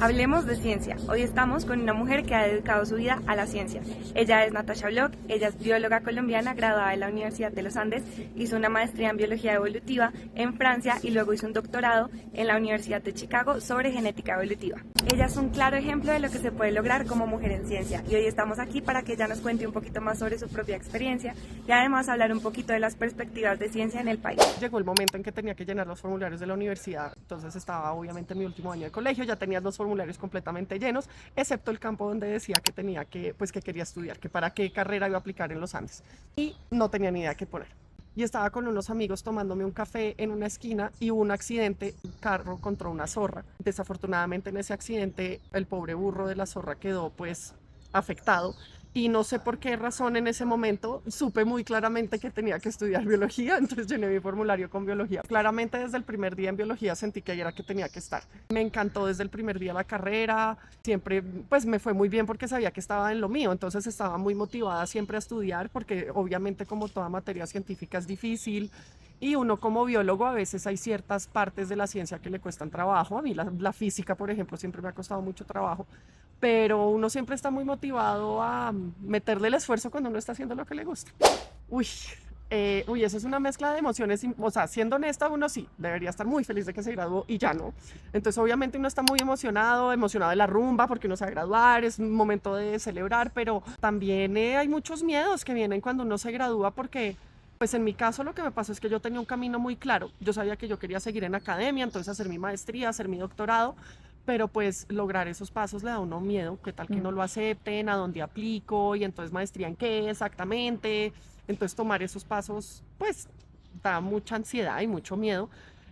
Hablemos de ciencia. Hoy estamos con una mujer que ha dedicado su vida a la ciencia. Ella es Natasha Bloch, ella es bióloga colombiana graduada de la Universidad de los Andes, hizo una maestría en biología evolutiva en Francia y luego hizo un doctorado en la Universidad de Chicago sobre genética evolutiva. Ella es un claro ejemplo de lo que se puede lograr como mujer en ciencia y hoy estamos aquí para que ella nos cuente un poquito más sobre su propia experiencia y además hablar un poquito de las perspectivas de ciencia en el país. Llegó el momento en que tenía que llenar los formularios de la universidad, entonces estaba obviamente en mi último año de colegio, ya tenía los formularios completamente llenos, excepto el campo donde decía que tenía que quería estudiar, que para qué carrera iba a aplicar en los Andes, y no tenía ni idea qué poner. Y estaba con unos amigos tomándome un café en una esquina y hubo un accidente, un carro contra una zorra. Desafortunadamente en ese accidente el pobre burro de la zorra quedó pues afectado y no sé por qué razón en ese momento supe muy claramente que tenía que estudiar biología, entonces llené mi formulario con biología. Claramente desde el primer día en biología sentí que ahí era que tenía que estar. Me encantó desde el primer día la carrera, siempre pues me fue muy bien porque sabía que estaba en lo mío, entonces estaba muy motivada siempre a estudiar porque obviamente como toda materia científica es difícil. Y uno como biólogo a veces hay ciertas partes de la ciencia que le cuestan trabajo. A mí la física, por ejemplo, siempre me ha costado mucho trabajo, pero uno siempre está muy motivado a meterle el esfuerzo cuando uno está haciendo lo que le gusta. Uy, eso es una mezcla de emociones, o sea, siendo honesta, uno sí, debería estar muy feliz de que se graduó y ya no. Entonces obviamente uno está muy emocionado de la rumba porque uno se va a graduar, es un momento de celebrar, pero también hay muchos miedos que vienen cuando uno se gradúa porque pues en mi caso lo que me pasó es que yo tenía un camino muy claro. Yo sabía que yo quería seguir en academia, entonces hacer mi maestría, hacer mi doctorado, pero pues lograr esos pasos le da a uno miedo, qué tal que no lo acepten, a dónde aplico y entonces maestría en qué exactamente. Entonces tomar esos pasos pues da mucha ansiedad y mucho miedo.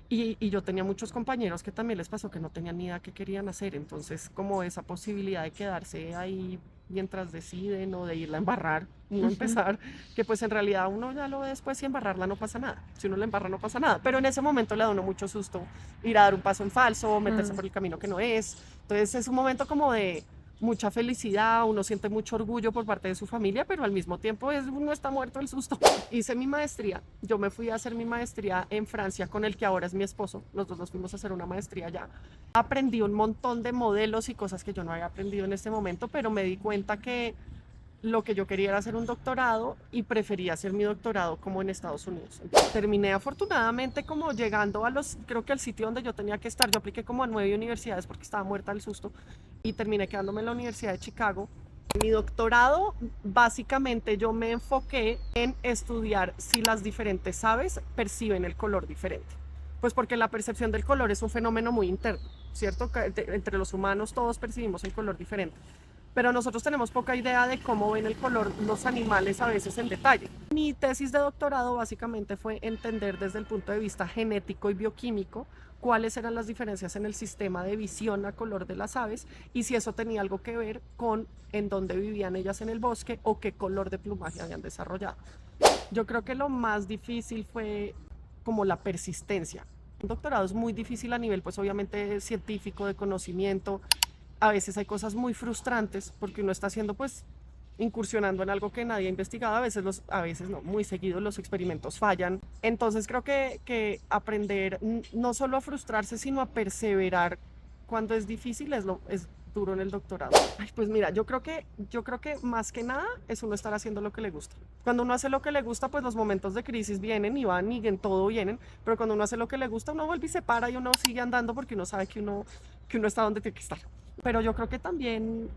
Y yo tenía muchos compañeros que también les pasó que no tenían ni idea qué querían hacer, entonces como esa posibilidad de quedarse ahí mientras deciden o de irla a embarrar, no empezar, que pues en realidad uno ya lo ve después, si embarrarla no pasa nada, si uno la embarra no pasa nada, pero en ese momento le da a uno mucho susto ir a dar un paso en falso, meterse por el camino que no es, entonces es un momento como de mucha felicidad, uno siente mucho orgullo por parte de su familia, pero al mismo tiempo uno está muerto del susto. Hice mi maestría, yo me fui a hacer mi maestría en Francia con el que ahora es mi esposo, los dos nos fuimos a hacer una maestría allá. Aprendí un montón de modelos y cosas que yo no había aprendido en este momento, pero me di cuenta que lo que yo quería era hacer un doctorado y prefería hacer mi doctorado como en Estados Unidos. Terminé afortunadamente como llegando creo que al sitio donde yo tenía que estar. Yo apliqué como a 9 universidades porque estaba muerta del susto y terminé quedándome en la Universidad de Chicago. Mi doctorado, básicamente yo me enfoqué en estudiar si las diferentes aves perciben el color diferente. Pues porque la percepción del color es un fenómeno muy interno, ¿cierto? Entre los humanos todos percibimos el color diferente, pero nosotros tenemos poca idea de cómo ven el color los animales a veces en detalle. Mi tesis de doctorado básicamente fue entender desde el punto de vista genético y bioquímico cuáles eran las diferencias en el sistema de visión a color de las aves y si eso tenía algo que ver con en dónde vivían ellas en el bosque o qué color de plumaje habían desarrollado. Yo creo que lo más difícil fue como la persistencia. Un doctorado es muy difícil a nivel, pues obviamente científico, de conocimiento. A veces hay cosas muy frustrantes porque uno está haciendo pues incursionando en algo que nadie ha investigado, a veces no, muy seguido los experimentos fallan. Entonces creo que aprender no solo a frustrarse, sino a perseverar cuando es difícil es duro en el doctorado. Ay, pues mira, yo creo que más que nada es uno estar haciendo lo que le gusta. Cuando uno hace lo que le gusta, pues los momentos de crisis vienen y van y en todo vienen, pero cuando uno hace lo que le gusta, uno vuelve y se para y uno sigue andando porque uno sabe que uno está donde tiene que estar. Pero yo creo que también,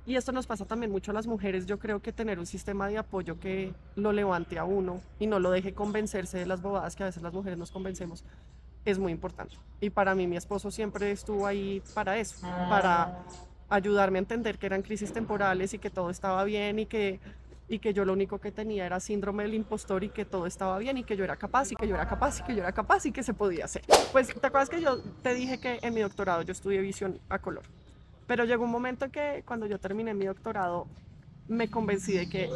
y esto nos pasa también mucho a las mujeres, yo creo que tener un sistema de apoyo que lo levante a uno y no lo deje convencerse de las bobadas que a veces las mujeres nos convencemos, es muy importante. Y para mí mi esposo siempre estuvo ahí para eso, para ayudarme a entender que eran crisis temporales y que todo estaba bien y que yo lo único que tenía era síndrome del impostor y que todo estaba bien y que yo era capaz y que yo era capaz y que yo era capaz y que se podía hacer. Pues te acuerdas que yo te dije que en mi doctorado yo estudié visión a color, pero llegó un momento que cuando yo terminé mi doctorado me convencí de que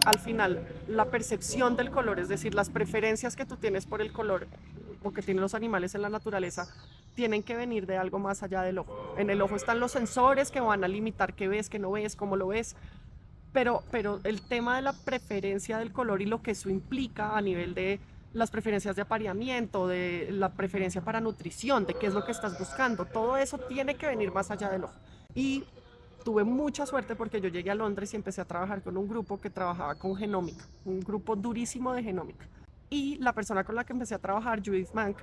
al final la percepción del color, es decir, las preferencias que tú tienes por el color o que tienen los animales en la naturaleza, tienen que venir de algo más allá del ojo. En el ojo están los sensores que van a limitar qué ves, qué no ves, cómo lo ves, pero el tema de la preferencia del color y lo que eso implica a nivel de las preferencias de apareamiento, de la preferencia para nutrición, de qué es lo que estás buscando. Todo eso tiene que venir más allá del ojo. Y tuve mucha suerte porque yo llegué a Londres y empecé a trabajar con un grupo que trabajaba con genómica, un grupo durísimo de genómica. Y la persona con la que empecé a trabajar, Judith Mank,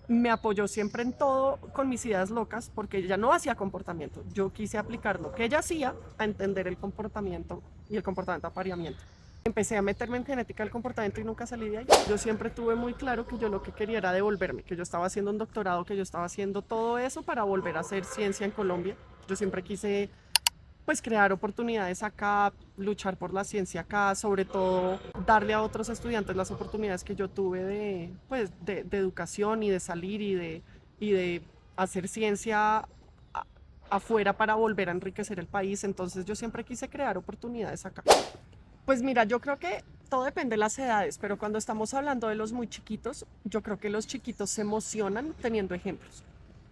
me apoyó siempre en todo con mis ideas locas porque ella no hacía comportamiento. Yo quise aplicar lo que ella hacía a entender el comportamiento y el comportamiento de apareamiento. Empecé a meterme en genética del comportamiento y nunca salí de ahí. Yo siempre tuve muy claro que yo lo que quería era devolverme, que yo estaba haciendo un doctorado, que yo estaba haciendo todo eso para volver a hacer ciencia en Colombia. Yo siempre quise pues crear oportunidades acá, luchar por la ciencia acá, sobre todo darle a otros estudiantes las oportunidades que yo tuve de, pues, de educación y de salir y de hacer ciencia afuera para volver a enriquecer el país. Entonces yo siempre quise crear oportunidades acá. Pues mira, yo creo que todo depende de las edades, pero cuando estamos hablando de los muy chiquitos, yo creo que los chiquitos se emocionan teniendo ejemplos.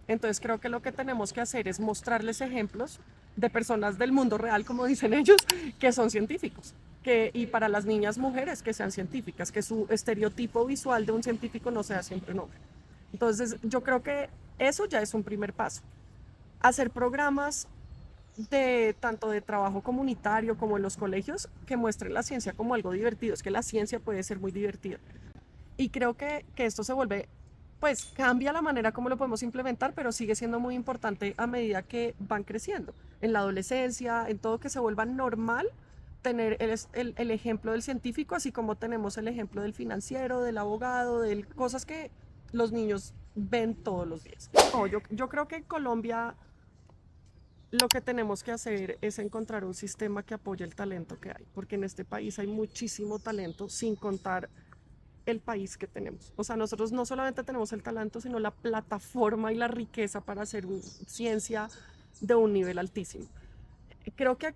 Entonces creo que lo que tenemos que hacer es mostrarles ejemplos de personas del mundo real, como dicen ellos, que son científicos. Y para las niñas mujeres que sean científicas, que su estereotipo visual de un científico no sea siempre un hombre. Entonces yo creo que eso ya es un primer paso. Hacer programas de tanto de trabajo comunitario como en los colegios que muestren la ciencia como algo divertido. Es que la ciencia puede ser muy divertida. Y creo que esto se vuelve, pues cambia la manera como lo podemos implementar, pero sigue siendo muy importante a medida que van creciendo. En la adolescencia, en todo, que se vuelva normal tener el ejemplo del científico, así como tenemos el ejemplo del financiero, del abogado, de cosas que los niños ven todos los días. No, yo creo que en Colombia lo que tenemos que hacer es encontrar un sistema que apoye el talento que hay, porque en este país hay muchísimo talento, sin contar el país que tenemos. O sea, nosotros no solamente tenemos el talento, sino la plataforma y la riqueza para hacer ciencia de un nivel altísimo. Creo que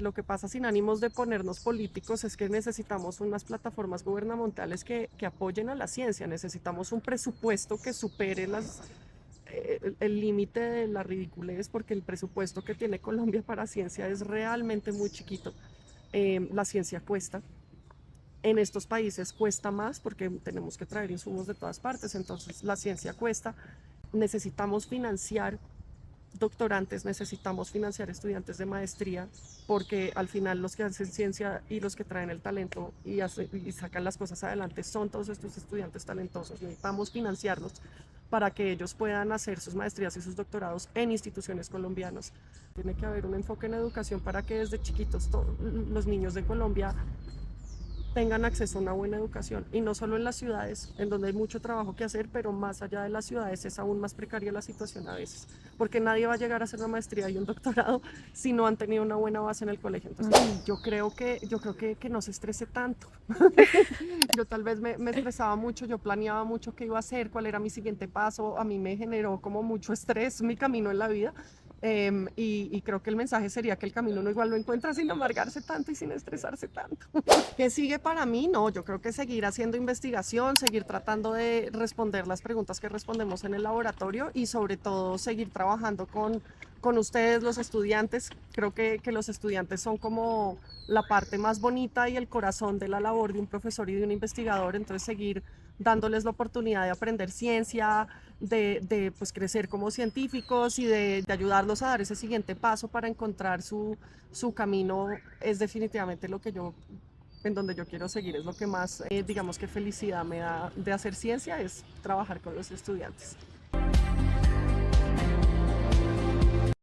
lo que pasa, sin ánimos de ponernos políticos, es que necesitamos unas plataformas gubernamentales que apoyen a la ciencia. Necesitamos un presupuesto que supere el límite de la ridiculez, porque el presupuesto que tiene Colombia para ciencia es realmente muy chiquito. La ciencia cuesta. En estos países cuesta más porque tenemos que traer insumos de todas partes, entonces la ciencia cuesta. Necesitamos financiar doctorantes, necesitamos financiar estudiantes de maestría, porque al final los que hacen ciencia y los que traen el talento y sacan las cosas adelante son todos estos estudiantes talentosos. Necesitamos financiarlos para que ellos puedan hacer sus maestrías y sus doctorados en instituciones colombianas. Tiene que haber un enfoque en educación para que desde chiquitos los niños de Colombia tengan acceso a una buena educación, y no solo en las ciudades, en donde hay mucho trabajo que hacer, pero más allá de las ciudades es aún más precaria la situación a veces, porque nadie va a llegar a hacer una maestría y un doctorado si no han tenido una buena base en el colegio. Entonces yo creo que no se estrese tanto. Yo tal vez me estresaba mucho, yo planeaba mucho qué iba a hacer, cuál era mi siguiente paso. A mí me generó como mucho estrés mi camino en la vida. Y creo que el mensaje sería que el camino uno igual lo encuentra sin amargarse tanto y sin estresarse tanto. ¿Qué sigue para mí? No, yo creo que seguir haciendo investigación, seguir tratando de responder las preguntas que respondemos en el laboratorio, y sobre todo seguir trabajando con ustedes, los estudiantes. Creo que los estudiantes son como la parte más bonita y el corazón de la labor de un profesor y de un investigador. Entonces seguir dándoles la oportunidad de aprender ciencia, de pues crecer como científicos y de ayudarlos a dar ese siguiente paso para encontrar su camino, es definitivamente lo que en donde yo quiero seguir. Es lo que más, digamos que felicidad me da de hacer ciencia, es trabajar con los estudiantes.